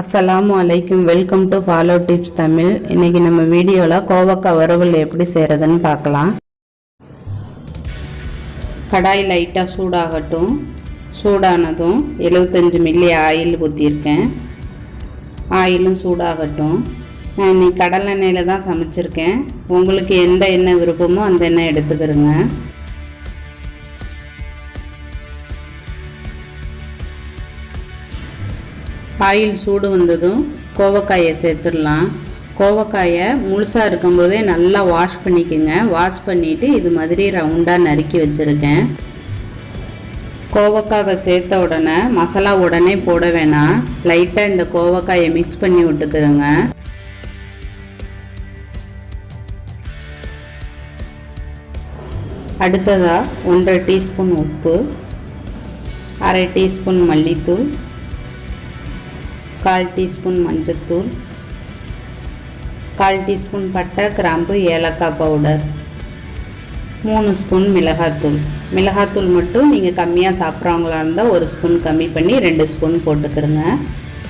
அஸ்ஸலாமு அலைக்கும். Welcome to follow tips Tamil. இன்றைக்கி நம்ம வீடியோவில் கோவக்காய் வறுவல் எப்படி செய்கிறதுன்னு பார்க்கலாம். கடாய் லைட்டாக சூடாகட்டும். சூடானதும் 75 மில்லி ஆயில் ஊற்றிருக்கேன். ஆயிலும் சூடாகட்டும். நான் இன்றைக்கி கடலை எண்ணெயில் தான் சமைச்சிருக்கேன். உங்களுக்கு எந்த எண்ணெய் விருப்பமோ அந்த எண்ணெய் எடுத்துக்கிறேங்க. ஆயில் சூடு வந்ததும் கோவக்காயை சேர்த்துடலாம். கோவக்காயை முழுசாக இருக்கும்போதே நல்லா வாஷ் பண்ணிக்கோங்க. வாஷ் பண்ணிவிட்டு இது மாதிரி ரவுண்டாக நறுக்கி வச்சுருக்கேன். கோவக்காவை சேர்த்த உடனே மசாலா உடனே போட வேணாம். லைட்டாக இந்த கோவக்காயை மிக்ஸ் பண்ணி விட்டுக்கிறோங்க. அடுத்ததாக 1.5 டீஸ்பூன் உப்பு, 1/2 டீஸ்பூன் மல்லித்தூள், 1/4 டீஸ்பூன் மஞ்சத்தூள், 1/4 டீஸ்பூன் பட்டை கிராம்பு ஏலக்காய் பவுடர், 3 ஸ்பூன் மிளகாத்தூள். மிளகாத்தூள் மட்டும் நீங்கள் கம்மியாக சாப்பிட்றவங்களா இருந்தால் 1 ஸ்பூன் கம்மி பண்ணி 2 ஸ்பூன் போட்டுக்கிறோங்க.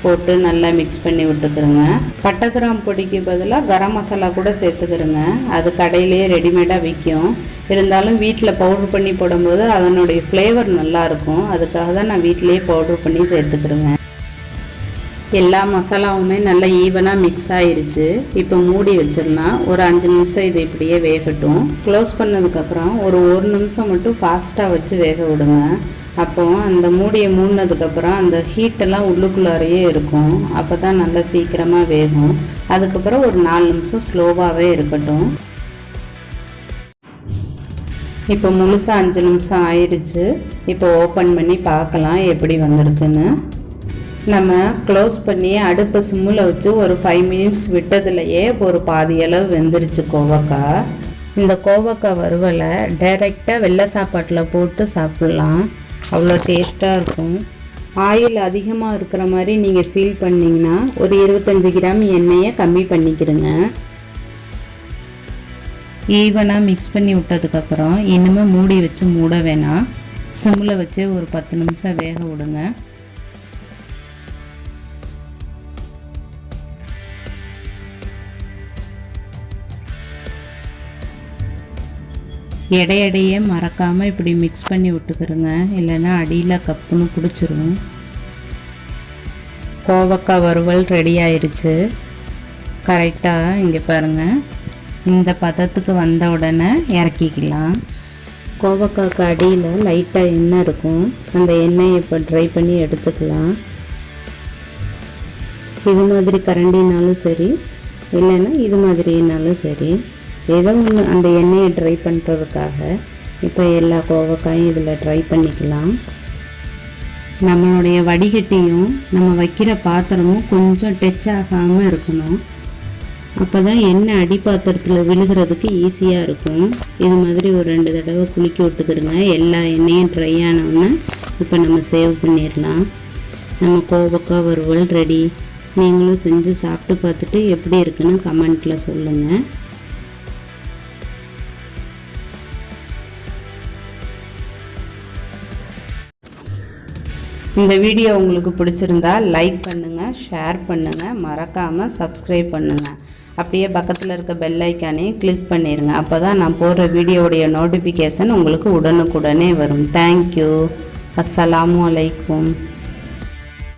போட்டு நல்லா மிக்ஸ் பண்ணி விட்டுக்கிறோங்க. பட்டை கிராம்பு பொடிக்கு பதிலாக கரம் மசாலா கூட சேர்த்துக்கிறோங்க. அது கடையிலேயே ரெடிமேடாக விற்கும். இருந்தாலும் வீட்டில் பவுட்ரு பண்ணி போடும்போது அதனுடைய ஃப்ளேவர் நல்லாயிருக்கும். அதுக்காக தான் நான் வீட்டிலேயே பவுட்ரு பண்ணி சேர்த்துக்கிறேங்க. எல்லா மசாலாவுமே நல்லா ஈவனாக மிக்ஸ் ஆகிருச்சு. இப்போ மூடி வச்சிடலாம். ஒரு 5 நிமிஷம் இது இப்படியே வேகட்டும். க்ளோஸ் பண்ணதுக்கப்புறம் ஒரு 1 நிமிஷம் மட்டும் ஃபாஸ்ட்டாக வச்சு வேக விடுங்க. அப்போ அந்த மூடியை மூடினதுக்கப்புறம் அந்த ஹீட்டெல்லாம் உள்ளுக்குள்ளாரையே இருக்கும். அப்போ தான் நல்லா சீக்கிரமாக வேகும். அதுக்கப்புறம் ஒரு 4 நிமிஷம் ஸ்லோவாகவே இருக்கட்டும். இப்போ முழுசாக 5 நிமிஷம் ஆயிடுச்சு. இப்போ ஓப்பன் பண்ணி பார்க்கலாம் எப்படி வந்திருக்குன்னு. நம்ம க்ளோஸ் பண்ணி அடுப்பை சிம்மில் வச்சு ஒரு 5 மினிட்ஸ் விட்டதுலையே ஒரு பாதி அளவு வெந்துருச்சு கோவக்காய். இந்த கோவக்காய் வறுவலை டைரெக்டாக வெள்ளை சாப்பாட்டில் போட்டு சாப்பிட்லாம். அவ்வளோ டேஸ்ட்டாக இருக்கும். ஆயில் அதிகமாக இருக்கிற மாதிரி நீங்கள் ஃபீல் பண்ணிங்கன்னா ஒரு 25 கிராம் எண்ணெயை கம்மி பண்ணிக்கிறங்க. ஈவனாக மிக்ஸ் பண்ணி விட்டதுக்கப்புறம் இனிமேல் மூடி வச்சு மூட வேணாம். சிம்மில் வச்சு ஒரு 10 நிமிஷம் வேக விடுங்க. எடையே மறக்காமல் இப்படி மிக்ஸ் பண்ணி விட்டுக்கிறோங்க. இல்லைன்னா அடியில் கப்புன்னு பிடிச்சிரும். கோவக்காய் வறுவல் ரெடி ஆயிடுச்சு. கரெக்டாக இங்கே பாருங்கள். இந்த பதத்துக்கு வந்த உடனே இறக்கிக்கலாம். கோவக்காய்க்கு அடியில் லைட்டாக எண்ணெய் இருக்கும். அந்த எண்ணெயை இப்போ ட்ரை பண்ணி எடுத்துக்கலாம். இது மாதிரி கரண்டினாலும் சரி, இல்லைன்னா இது மாதிரினாலும் சரி, ஏதோ ஒன்று அந்த எண்ணெயை ட்ரை பண்ணுறதுக்காக இப்போ எல்லா கோவக்காயும் இதில் ட்ரை பண்ணிக்கலாம். நம்மளுடைய வடிகட்டியும் நம்ம வைக்கிற பாத்திரமும் கொஞ்சம் டச் ஆகாமல் இருக்கணும். அப்போ தான் எண்ணெய் அடி பாத்திரத்தில் விழுகிறதுக்கு ஈஸியாக இருக்கும். இது மாதிரி ஒரு 2 தடவை குலுக்கி விட்டுக்கிறோங்க. எல்லா எண்ணெயும் ட்ரை ஆனோன்னா இப்போ நம்ம சேவ் பண்ணிடலாம். நம்ம கோவக்காய் வறுவல் ரெடி. நீங்களும் செஞ்சு சாப்பிட்டு பார்த்துட்டு எப்படி இருக்குன்னு கமெண்ட்டில் சொல்லுங்கள். இந்த வீடியோ உங்களுக்கு பிடிச்சிருந்தா லைக் பண்ணுங்கள், ஷேர் பண்ணுங்கள், மறக்காமல் சப்ஸ்கிரைப் பண்ணுங்கள். அப்படியே பக்கத்தில் இருக்க பெல் ஐக்கானே கிளிக் பண்ணிடுங்க. அப்போ தான் நான் போடுற வீடியோவுடைய நோட்டிஃபிகேஷன் உங்களுக்கு உடனுக்குடனே வரும். தேங்க்யூ. அஸ்ஸலாமு அலைக்கும்.